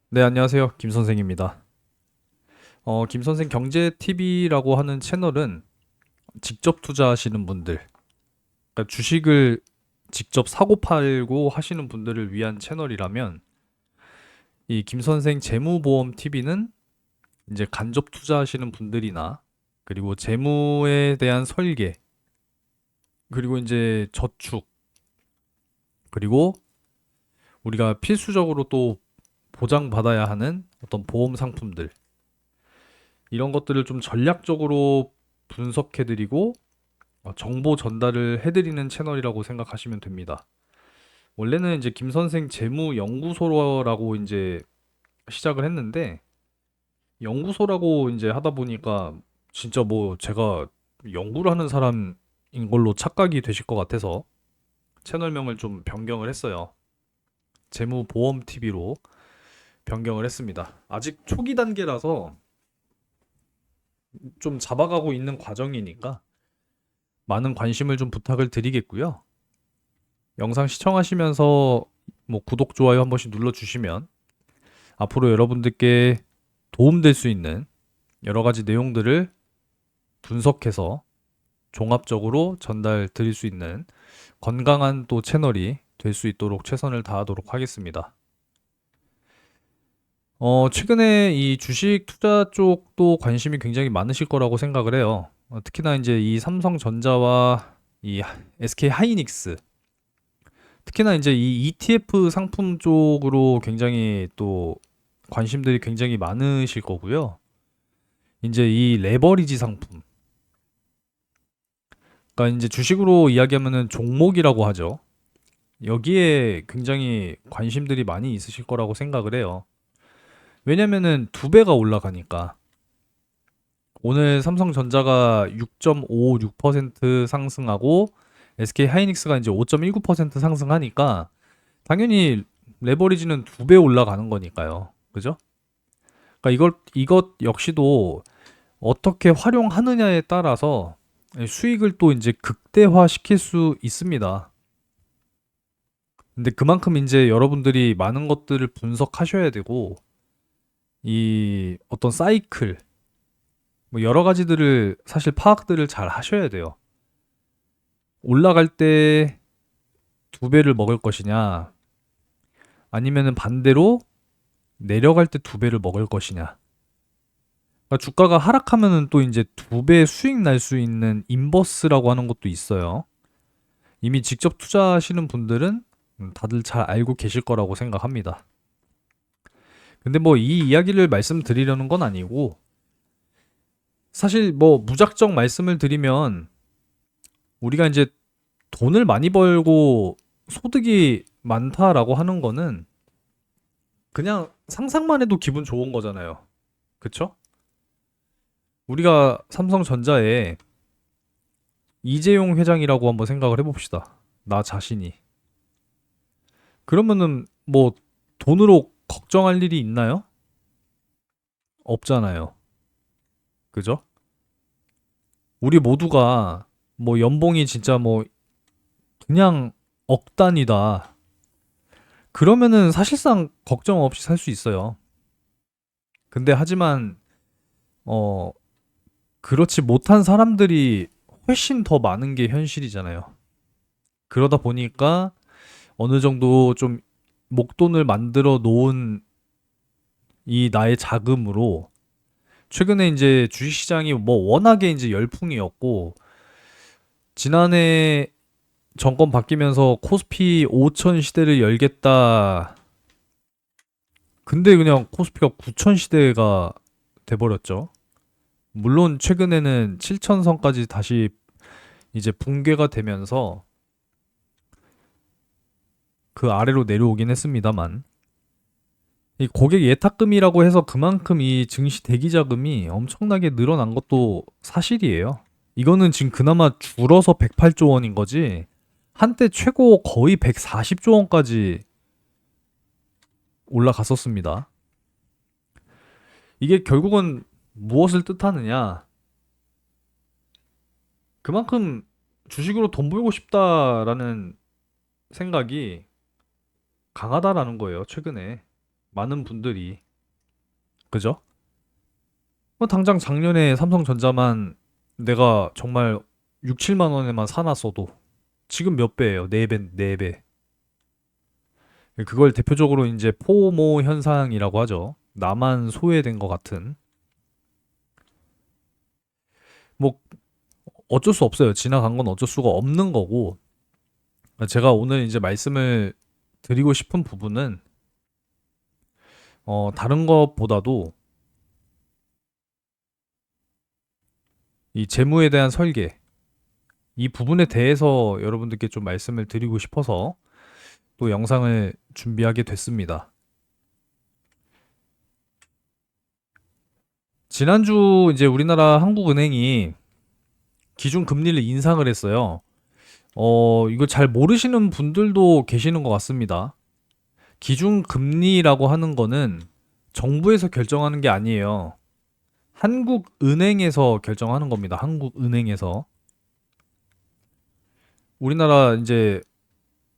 네, 안녕하세요. 김 선생입니다. 김 선생 경제 TV라고 하는 채널은 직접 투자하시는 분들, 그러니까 주식을 직접 사고 팔고 하시는 분들을 위한 채널이라면, 이 김 선생 재무보험 TV는 이제 간접 투자하시는 분들이나, 그리고 재무에 대한 설계, 그리고 이제 저축, 그리고 우리가 필수적으로 또 보장받아야 하는 어떤 보험 상품들, 이런 것들을 좀 전략적으로 분석해드리고 정보 전달을 해드리는 채널이라고 생각하시면 됩니다. 원래는 이제 김선생 재무연구소라고 이제 시작을 했는데, 연구소라고 이제 하다 보니까 진짜 뭐 제가 연구를 하는 사람인 걸로 착각이 되실 것 같아서 채널명을 좀 변경을 했어요. 재무보험TV로 변경을 했습니다. 아직 초기 단계라서 좀 잡아가고 있는 과정이니까 많은 관심을 좀 부탁을 드리겠고요. 영상 시청하시면서 뭐 구독, 좋아요 한 번씩 눌러주시면 앞으로 여러분들께 도움될 수 있는 여러 가지 내용들을 분석해서 종합적으로 전달 드릴 수 있는 건강한 또 채널이 될 수 있도록 최선을 다하도록 하겠습니다. 최근에 이 주식 투자 쪽도 관심이 굉장히 많으실 거라고 생각을 해요. 특히나 이제 이 삼성전자와 이 SK 하이닉스, 특히나 이제 이 ETF 상품 쪽으로 굉장히 또 관심들이 굉장히 많으실 거고요. 이제 이 레버리지 상품, 그러니까 이제 주식으로 이야기하면은 종목이라고 하죠. 여기에 굉장히 관심들이 많이 있으실 거라고 생각을 해요. 왜냐면은 두 배가 올라가니까. 오늘 삼성전자가 6.56% 상승하고 SK 하이닉스가 이제 5.19% 상승하니까 당연히 레버리지는 두 배 올라가는 거니까요. 그죠? 그러니까 이것 역시도 어떻게 활용하느냐에 따라서 수익을 또 이제 극대화 시킬 수 있습니다. 근데 그만큼 이제 여러분들이 많은 것들을 분석하셔야 되고, 이 어떤 사이클, 뭐 여러 가지들을 사실 파악들을 잘 하셔야 돼요. 올라갈 때 두 배를 먹을 것이냐, 아니면은 반대로 내려갈 때 두 배를 먹을 것이냐. 그러니까 주가가 하락하면은 또 이제 두 배 수익 날 수 있는 인버스라고 하는 것도 있어요. 이미 직접 투자하시는 분들은 다들 잘 알고 계실 거라고 생각합니다. 근데 뭐 이 이야기를 말씀드리려는 건 아니고, 사실 뭐 무작정 말씀을 드리면 우리가 이제 돈을 많이 벌고 소득이 많다라고 하는 거는 그냥 상상만 해도 기분 좋은 거잖아요. 그쵸? 우리가 삼성전자에 이재용 회장이라고 한번 생각을 해봅시다. 나 자신이. 그러면은 뭐 돈으로 걱정할 일이 있나요? 없잖아요. 그죠? 우리 모두가 뭐 연봉이 진짜 뭐 그냥 억 단위다. 그러면은 사실상 걱정 없이 살 수 있어요. 근데 하지만 어 그렇지 못한 사람들이 훨씬 더 많은 게 현실이잖아요. 그러다 보니까 어느 정도 좀 목돈을 만들어 놓은 이 나의 자금으로 최근에 이제 주식시장이 뭐 워낙에 이제 열풍이었고, 지난해 정권 바뀌면서 코스피 5천 시대를 열겠다. 근데 그냥 코스피가 9천 시대가 돼버렸죠. 물론 최근에는 7천 선까지 다시 이제 붕괴가 되면서 그 아래로 내려오긴 했습니다만, 이 고객 예탁금이라고 해서 그만큼 이 증시 대기 자금이 엄청나게 늘어난 것도 사실이에요. 이거는 지금 그나마 줄어서 108조 원인 거지, 한때 최고 거의 140조 원까지 올라갔었습니다. 이게 결국은 무엇을 뜻하느냐? 그만큼 주식으로 돈 벌고 싶다라는 생각이 강하다라는 거예요, 최근에. 많은 분들이. 그죠? 당장 작년에 삼성전자만 내가 정말 6, 7만 원에만 사놨어도 지금 몇 배예요? 4배, 4배. 그걸 대표적으로 이제 포모 현상이라고 하죠. 나만 소외된 것 같은. 뭐 어쩔 수 없어요. 지나간 건 어쩔 수가 없는 거고. 제가 오늘 이제 말씀을 드리고 싶은 부분은 다른 것보다도 이 재무에 대한 설계, 이 부분에 대해서 여러분들께 좀 말씀을 드리고 싶어서 또 영상을 준비하게 됐습니다. 지난주 이제 우리나라 한국은행이 기준금리를 인상을 했어요. 이거 잘 모르시는 분들도 계시는 것 같습니다. 기준금리라고 하는 거는 정부에서 결정하는 게 아니에요. 한국은행에서 결정하는 겁니다. 한국은행에서. 우리나라 이제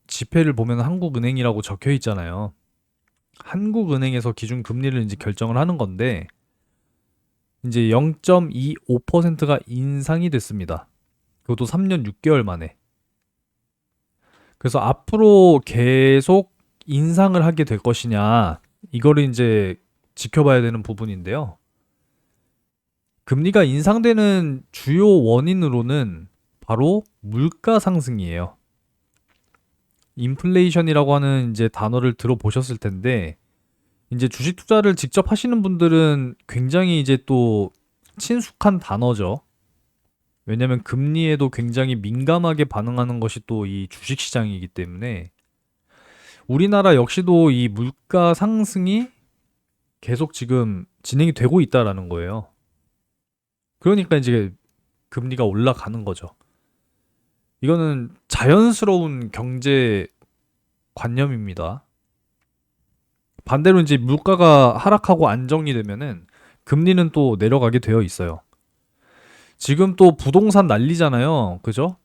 지폐를 보면 한국은행이라고 적혀 있잖아요. 한국은행에서 기준금리를 이제 결정을 하는 건데, 이제 0.25%가 인상이 됐습니다. 그것도 3년 6개월 만에. 그래서 앞으로 계속 인상을 하게 될 것이냐, 이거를 이제 지켜봐야 되는 부분인데요. 금리가 인상되는 주요 원인으로는 바로 물가 상승이에요. 인플레이션이라고 하는 이제 단어를 들어보셨을 텐데, 이제 주식 투자를 직접 하시는 분들은 굉장히 이제 또 친숙한 단어죠. 왜냐면 금리에도 굉장히 민감하게 반응하는 것이 또 이 주식 시장이기 때문에 우리나라 역시도 이 물가 상승이 계속 지금 진행이 되고 있다라는 거예요. 그러니까 이제 금리가 올라가는 거죠. 이거는 자연스러운 경제 관념입니다. 반대로 이제 물가가 하락하고 안정이 되면은 금리는 또 내려가게 되어 있어요. 지금 또 부동산 난리잖아요. 그죠?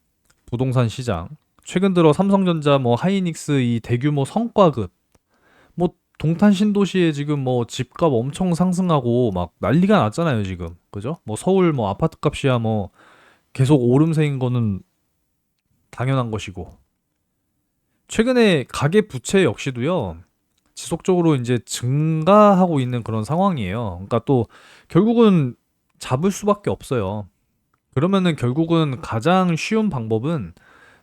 부동산 시장. 최근 들어 삼성전자 뭐 하이닉스 이 대규모 성과급 뭐 동탄 신도시에 지금 뭐 집값 엄청 상승하고 막 난리가 났잖아요, 지금. 그죠? 뭐 서울 뭐 아파트 값이야 뭐 계속 오름세인 거는 당연한 것이고. 최근에 가계 부채 역시도요. 지속적으로 이제 증가하고 있는 그런 상황이에요. 그러니까 또 결국은 잡을 수밖에 없어요. 그러면은 결국은 가장 쉬운 방법은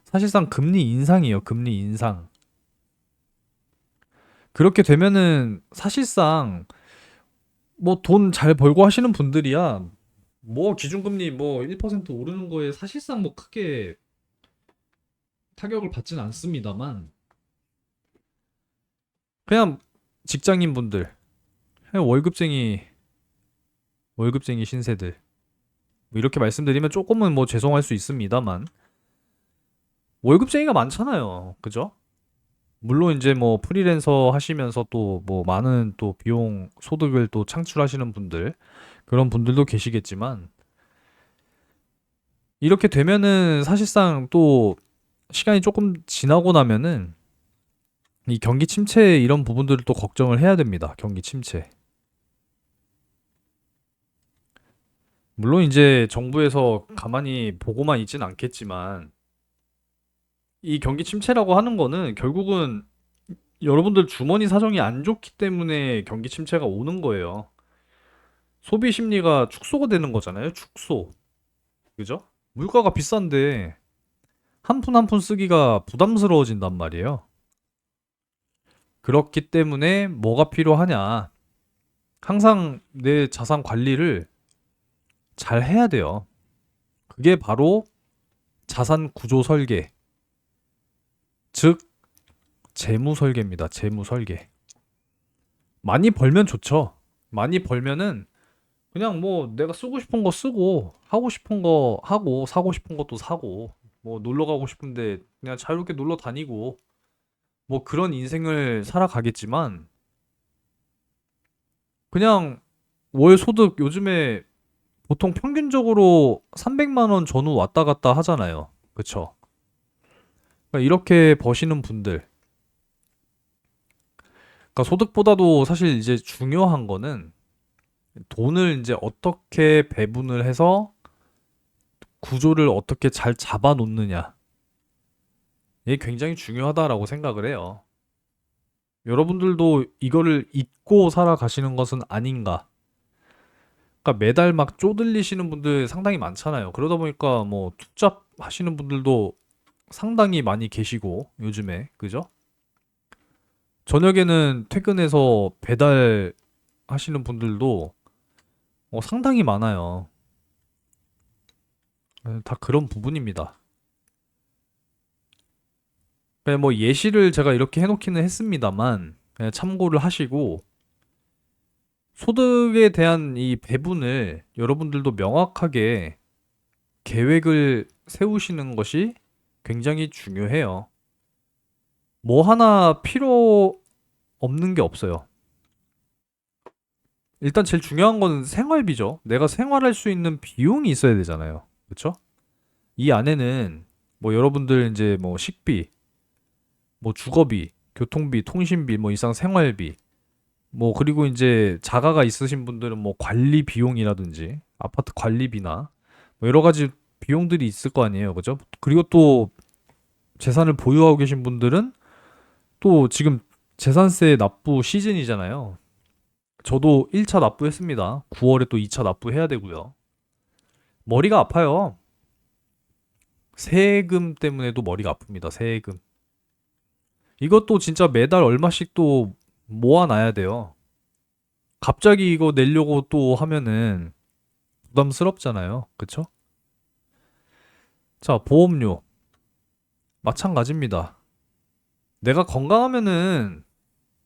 사실상 금리 인상이에요. 금리 인상. 그렇게 되면은 사실상 뭐 돈 잘 벌고 하시는 분들이야 뭐 기준금리 뭐 1% 오르는 거에 사실상 뭐 크게 타격을 받진 않습니다만 그냥 직장인 분들, 그냥 월급쟁이 신세들 뭐 이렇게 말씀드리면 조금은 뭐 죄송할 수 있습니다만 월급쟁이가 많잖아요. 그죠? 물론 이제 뭐 프리랜서 하시면서 또 뭐 많은 또 비용 소득을 또 창출하시는 분들 그런 분들도 계시겠지만 이렇게 되면은 사실상 또 시간이 조금 지나고 나면은 이 경기 침체 이런 부분들을 또 걱정을 해야 됩니다. 경기 침체. 물론 이제 정부에서 가만히 보고만 있진 않겠지만 이 경기 침체라고 하는 거는 결국은 여러분들 주머니 사정이 안 좋기 때문에 경기 침체가 오는 거예요. 소비 심리가 축소가 되는 거잖아요. 축소. 그죠? 물가가 비싼데 한 푼 한 푼 쓰기가 부담스러워진단 말이에요. 그렇기 때문에 뭐가 필요하냐? 항상 내 자산 관리를 잘 해야 돼요. 그게 바로 자산 구조 설계, 즉 재무 설계입니다. 재무 설계. 많이 벌면 좋죠. 많이 벌면은 그냥 뭐 내가 쓰고 싶은 거 쓰고 하고 싶은 거 하고 사고 싶은 것도 사고 뭐 놀러 가고 싶은데 그냥 자유롭게 놀러 다니고 뭐 그런 인생을 살아가겠지만 그냥 월 소득 요즘에 보통 평균적으로 300만 원 전후 왔다 갔다 하잖아요. 그쵸? 그러니까 이렇게 버시는 분들, 그러니까 그러니까 소득보다도 사실 이제 중요한 거는 돈을 이제 어떻게 배분을 해서 구조를 어떻게 잘 잡아 놓느냐. 이게 굉장히 중요하다라고 생각을 해요. 여러분들도 이거를 잊고 살아가시는 것은 아닌가. 그러니까 매달 막 쪼들리시는 분들 상당히 많잖아요. 그러다 보니까 뭐 투잡 하시는 분들도 상당히 많이 계시고 요즘에 그죠? 저녁에는 퇴근해서 배달 하시는 분들도 상당히 많아요. 다 그런 부분입니다. 뭐 예시를 제가 이렇게 해놓기는 했습니다만 그냥 참고를 하시고 소득에 대한 이 배분을 여러분들도 명확하게 계획을 세우시는 것이 굉장히 중요해요. 뭐 하나 필요 없는 게 없어요. 일단 제일 중요한 건 생활비죠. 내가 생활할 수 있는 비용이 있어야 되잖아요. 그쵸? 이 안에는 뭐 여러분들 이제 뭐 식비, 뭐 주거비, 교통비, 통신비, 뭐 이상 생활비, 뭐 그리고 이제 자가가 있으신 분들은 뭐 관리 비용이라든지 아파트 관리비나 뭐 여러 가지 비용들이 있을 거 아니에요. 그죠? 그리고 또 재산을 보유하고 계신 분들은 또 지금 재산세 납부 시즌이잖아요. 저도 1차 납부했습니다. 9월에 또 2차 납부해야 되고요. 머리가 아파요. 세금 때문에도 머리가 아픕니다. 세금. 이것도 진짜 매달 얼마씩 또 모아놔야 돼요. 갑자기 이거 내려고 또 하면은 부담스럽잖아요. 그쵸? 자, 보험료. 마찬가지입니다. 내가 건강하면은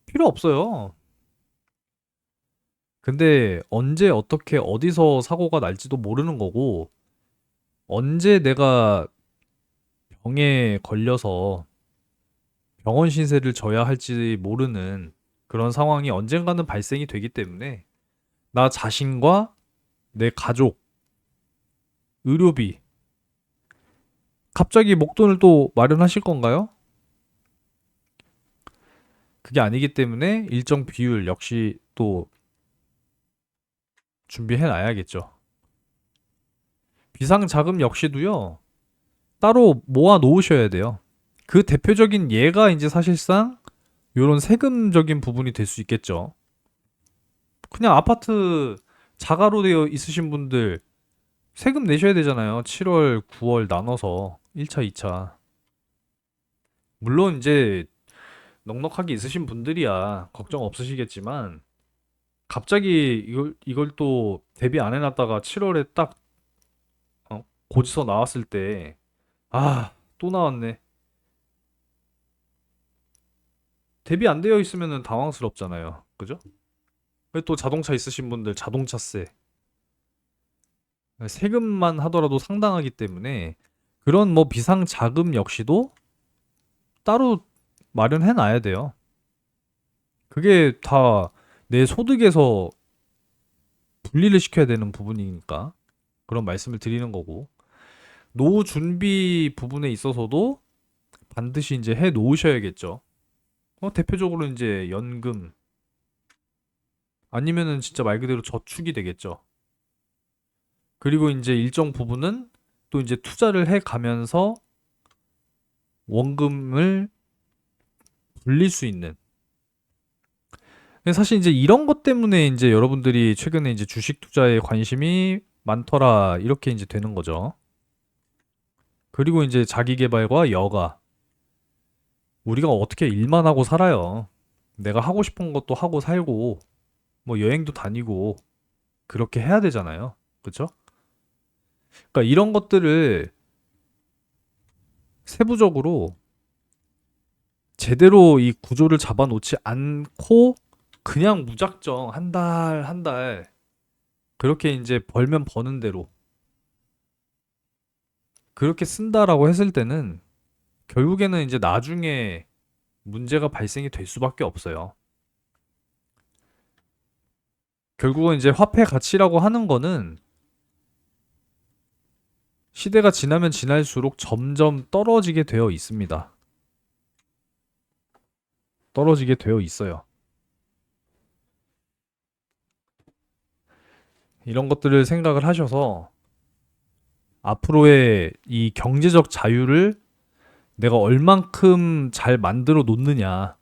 필요 없어요. 근데 언제 어떻게 어디서 사고가 날지도 모르는 거고, 언제 내가 병에 걸려서 병원 신세를 져야 할지 모르는 그런 상황이 언젠가는 발생이 되기 때문에 나 자신과 내 가족, 의료비, 갑자기 목돈을 또 마련하실 건가요? 그게 아니기 때문에 일정 비율 역시 또 준비해 놔야겠죠. 비상자금 역시도요, 따로 모아 놓으셔야 돼요. 그 대표적인 예가 이제 사실상 이런 세금적인 부분이 될 수 있겠죠. 그냥 아파트 자가로 되어 있으신 분들 세금 내셔야 되잖아요. 7월, 9월 나눠서 1차, 2차. 물론 이제 넉넉하게 있으신 분들이야 걱정 없으시겠지만 갑자기 이걸 또 대비 안 해놨다가 7월에 딱 고지서 나왔을 때 또 나왔네. 대비 안 되어 있으면은 당황스럽잖아요. 그죠? 왜 또 자동차 있으신 분들 자동차세 세금만 하더라도 상당하기 때문에 그런 뭐 비상 자금 역시도 따로 마련해 놔야 돼요. 그게 다 내 소득에서 분리를 시켜야 되는 부분이니까 그런 말씀을 드리는 거고 노후 준비 부분에 있어서도 반드시 이제 해 놓으셔야겠죠. 대표적으로 이제 연금 아니면은 진짜 말 그대로 저축이 되겠죠. 그리고 이제 일정 부분은 또 이제 투자를 해 가면서 원금을 불릴 수 있는. 사실 이제 이런 것 때문에 이제 여러분들이 최근에 이제 주식 투자에 관심이 많더라 이렇게 이제 되는 거죠. 그리고 이제 자기 개발과 여가. 우리가 어떻게 일만 하고 살아요. 내가 하고 싶은 것도 하고 살고 뭐 여행도 다니고 그렇게 해야 되잖아요. 그쵸? 그러니까 이런 것들을 세부적으로 제대로 이 구조를 잡아 놓지 않고 그냥 무작정 한 달 한 달 그렇게 이제 벌면 버는 대로 그렇게 쓴다라고 했을 때는 결국에는 이제 나중에 문제가 발생이 될 수밖에 없어요. 결국은 이제 화폐 가치라고 하는 거는 시대가 지나면 지날수록 점점 떨어지게 되어 있습니다. 떨어지게 되어 있어요. 이런 것들을 생각을 하셔서 앞으로의 이 경제적 자유를 내가 얼만큼 잘 만들어 놓느냐,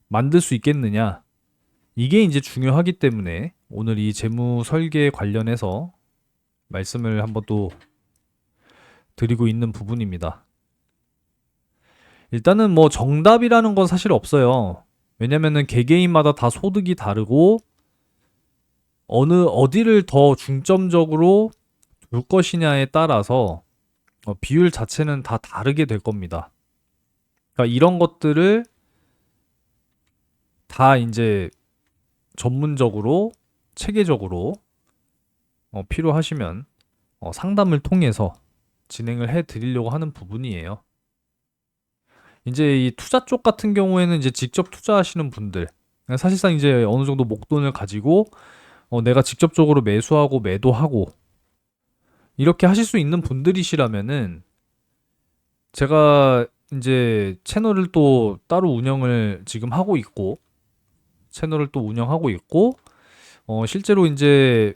만들 수 있겠느냐, 이게 이제 중요하기 때문에 오늘 이 재무 설계 관련해서 말씀을 한번 또 드리고 있는 부분입니다. 일단은 뭐 정답이라는 건 사실 없어요. 왜냐면은 개개인마다 다 소득이 다르고 어디를 더 중점적으로 둘 것이냐에 따라서 비율 자체는 다 다르게 될 겁니다. 그러니까 이런 것들을 다 이제 전문적으로 체계적으로 필요하시면 상담을 통해서 진행을 해 드리려고 하는 부분이에요. 이제 이 투자 쪽 같은 경우에는 이제 직접 투자하시는 분들, 사실상 이제 어느 정도 목돈을 가지고 내가 직접적으로 매수하고 매도하고 이렇게 하실 수 있는 분들이시라면은 제가 이제 채널을 또 따로 운영을 지금 하고 있고 채널을 또 운영하고 있고 실제로 이제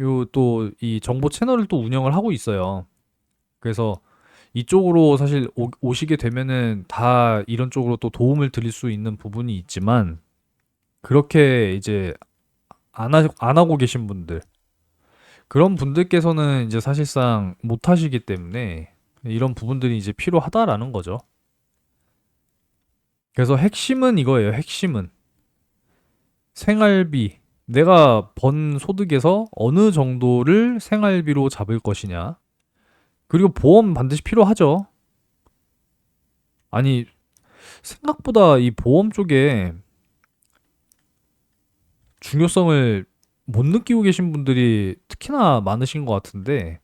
요 또 이 정보 채널을 또 운영을 하고 있어요. 그래서 이쪽으로 사실 오시게 되면은 다 이런 쪽으로 또 도움을 드릴 수 있는 부분이 있지만 그렇게 이제 안 하고 계신 분들 그런 분들께서는 이제 사실상 못 하시기 때문에 이런 부분들이 이제 필요하다라는 거죠. 그래서 핵심은 이거예요. 핵심은 생활비. 내가 번 소득에서 어느 정도를 생활비로 잡을 것이냐. 그리고 보험 반드시 필요하죠. 아니, 생각보다 이 보험 쪽에 중요성을 못 느끼고 계신 분들이 특히나 많으신 것 같은데,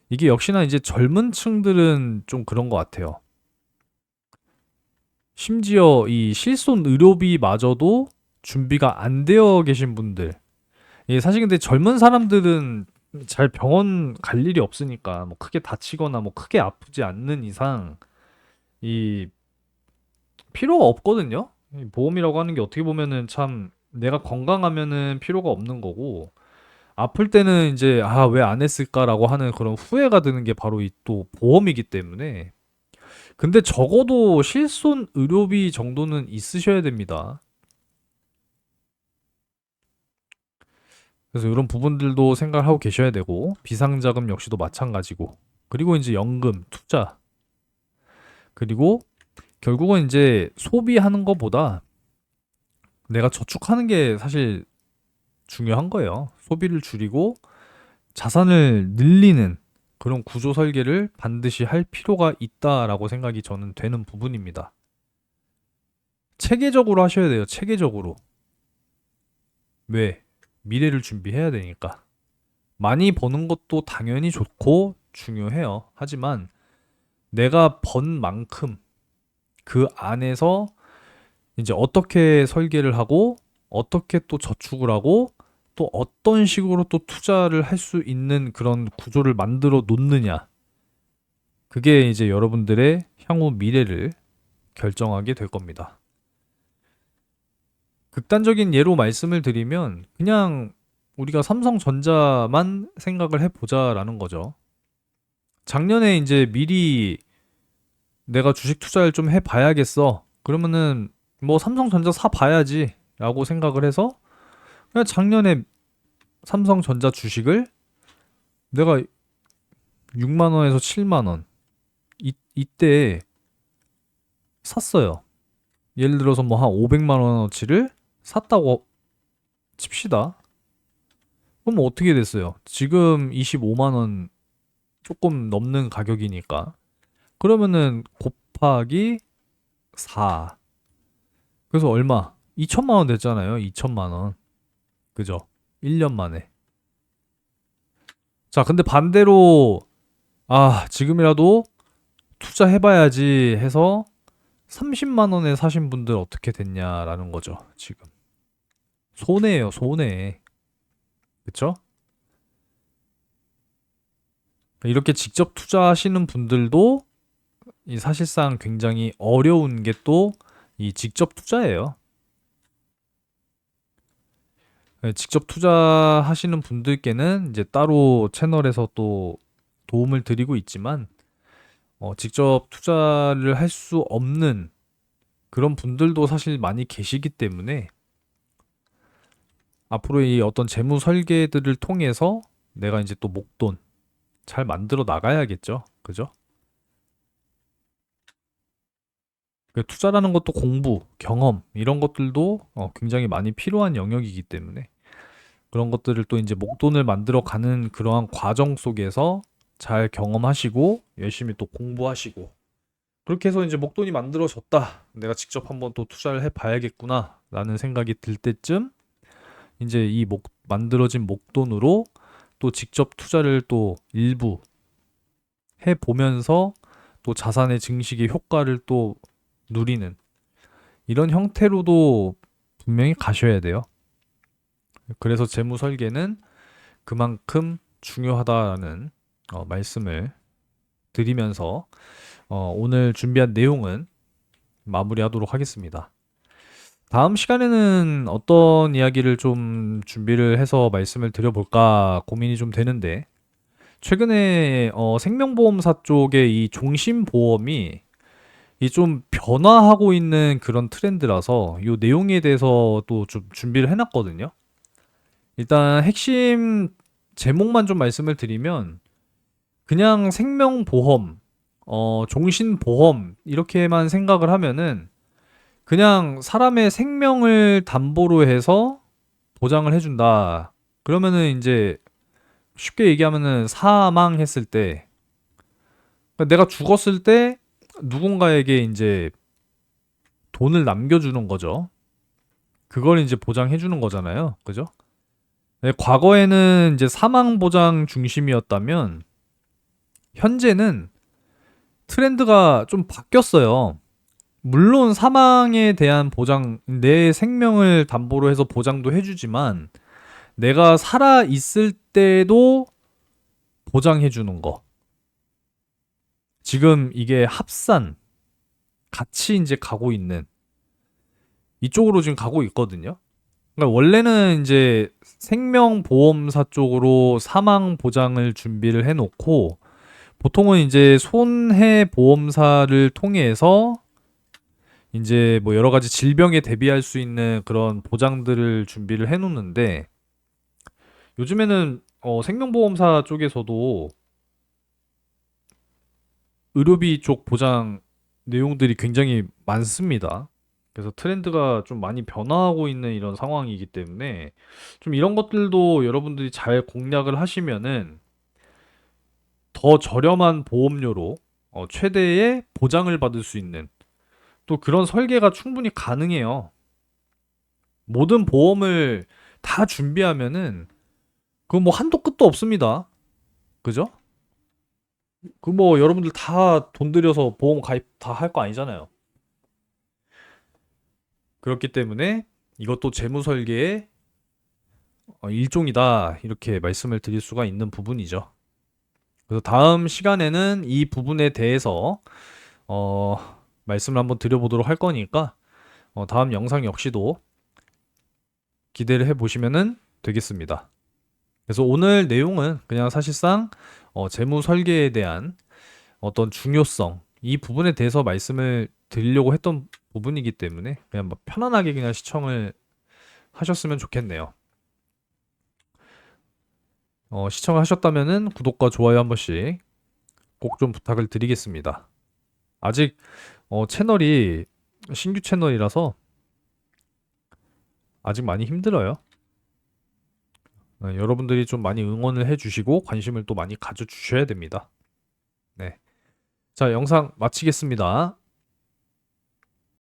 이게 역시나 이제 젊은 층들은 좀 그런 것 같아요. 심지어 이 실손 의료비마저도 준비가 안 되어 계신 분들. 예, 사실 근데 젊은 사람들은 잘 병원 갈 일이 없으니까 뭐 크게 다치거나 뭐 크게 아프지 않는 이상 이 필요가 없거든요. 이 보험이라고 하는 게 어떻게 보면은 참 내가 건강하면은 필요가 없는 거고 아플 때는 이제 아, 왜 안 했을까라고 하는 그런 후회가 드는 게 바로 이 또 보험이기 때문에 근데 적어도 실손 의료비 정도는 있으셔야 됩니다. 그래서 이런 부분들도 생각을 하고 계셔야 되고 비상자금 역시도 마찬가지고 그리고 이제 연금, 투자 그리고 결국은 이제 소비하는 것보다 내가 저축하는 게 사실 중요한 거예요. 소비를 줄이고 자산을 늘리는 그런 구조 설계를 반드시 할 필요가 있다라고 생각이 저는 되는 부분입니다. 체계적으로 하셔야 돼요. 체계적으로. 왜? 미래를 준비해야 되니까. 많이 버는 것도 당연히 좋고 중요해요. 하지만 내가 번 만큼 그 안에서 이제 어떻게 설계를 하고 어떻게 또 저축을 하고 또 어떤 식으로 또 투자를 할 수 있는 그런 구조를 만들어 놓느냐. 그게 이제 여러분들의 향후 미래를 결정하게 될 겁니다. 극단적인 예로 말씀을 드리면 그냥 우리가 삼성전자만 생각을 해보자라는 거죠. 작년에 이제 미리 내가 주식 투자를 좀 해봐야겠어. 그러면은 뭐 삼성전자 사봐야지 라고 생각을 해서 그냥 작년에 삼성전자 주식을 내가 6만 원에서 7만 원 이때 샀어요. 예를 들어서 뭐 한 500만 원어치를 샀다고 칩시다. 그럼 어떻게 됐어요? 지금 25만 원 조금 넘는 가격이니까. 그러면은 곱하기 4. 그래서 얼마? 2천만 원 됐잖아요. 2천만 원. 그죠? 1년 만에. 자, 근데 반대로 아, 지금이라도 투자해봐야지 해서 30만 원에 사신 분들 어떻게 됐냐라는 거죠. 지금. 손해예요, 손해. 그쵸? 이렇게 직접 투자하시는 분들도 이 사실상 굉장히 어려운 게 또 이 직접 투자예요. 네, 직접 투자하시는 분들께는 이제 따로 채널에서 또 도움을 드리고 있지만, 직접 투자를 할 수 없는 그런 분들도 사실 많이 계시기 때문에 앞으로 이 어떤 재무 설계들을 통해서 내가 이제 또 목돈 잘 만들어 나가야겠죠. 그죠? 그 투자라는 것도 공부, 경험 이런 것들도 굉장히 많이 필요한 영역이기 때문에 그런 것들을 또 이제 목돈을 만들어 가는 그러한 과정 속에서 잘 경험하시고 열심히 또 공부하시고 그렇게 해서 이제 목돈이 만들어졌다. 내가 직접 한번 또 투자를 해봐야겠구나. 라는 생각이 들 때쯤 이제 이 만들어진 목돈으로 또 직접 투자를 또 일부 해보면서 또 자산의 증식의 효과를 또 누리는 이런 형태로도 분명히 가셔야 돼요. 그래서 재무 설계는 그만큼 중요하다라는 말씀을 드리면서 오늘 준비한 내용은 마무리하도록 하겠습니다. 다음 시간에는 어떤 이야기를 좀 준비를 해서 말씀을 드려볼까 고민이 좀 되는데, 최근에 생명보험사 쪽에 이 종신보험이 이 좀 변화하고 있는 그런 트렌드라서 이 내용에 대해서 또 좀 준비를 해놨거든요. 일단 핵심 제목만 좀 말씀을 드리면, 그냥 생명보험, 종신보험 이렇게만 생각을 하면은 그냥 사람의 생명을 담보로 해서 보장을 해준다. 그러면은 이제 쉽게 얘기하면은 사망했을 때, 그러니까 내가 죽었을 때 누군가에게 이제 돈을 남겨주는 거죠. 그걸 이제 보장해주는 거잖아요. 그죠? 네, 과거에는 이제 사망 보장 중심이었다면 현재는 트렌드가 좀 바뀌었어요. 물론 사망에 대한 보장, 내 생명을 담보로 해서 보장도 해주지만 내가 살아 있을 때도 보장해 주는 거. 지금 이게 합산 같이 이제 가고 있는 이쪽으로 지금 가고 있거든요. 그러니까 원래는 이제 생명보험사 쪽으로 사망 보장을 준비를 해놓고 보통은 이제 손해보험사를 통해서 이제 뭐 여러 가지 질병에 대비할 수 있는 그런 보장들을 준비를 해놓는데 요즘에는 생명보험사 쪽에서도 의료비 쪽 보장 내용들이 굉장히 많습니다. 그래서 트렌드가 좀 많이 변화하고 있는 이런 상황이기 때문에 좀 이런 것들도 여러분들이 잘 공략을 하시면은 더 저렴한 보험료로 최대의 보장을 받을 수 있는 또 그런 설계가 충분히 가능해요. 모든 보험을 다 준비하면은 그 뭐 한도 끝도 없습니다. 그죠? 그 뭐 여러분들 다 돈 들여서 보험 가입 다 할 거 아니잖아요. 그렇기 때문에 이것도 재무 설계의 일종이다. 이렇게 말씀을 드릴 수가 있는 부분이죠. 그래서 다음 시간에는 이 부분에 대해서 어, 말씀을 한번 드려보도록 할 거니까 다음 영상 역시도 기대를 해보시면 되겠습니다. 그래서 오늘 내용은 그냥 사실상 재무 설계에 대한 어떤 중요성 이 부분에 대해서 말씀을 드리려고 했던 부분이기 때문에 그냥 뭐 편안하게 그냥 시청을 하셨으면 좋겠네요. 시청을 하셨다면은 구독과 좋아요 한 번씩 꼭 좀 부탁을 드리겠습니다. 아직 채널이 신규 채널이라서 아직 많이 힘들어요. 여러분들이 좀 많이 응원을 해주시고 관심을 또 많이 가져주셔야 됩니다. 네. 자, 영상 마치겠습니다.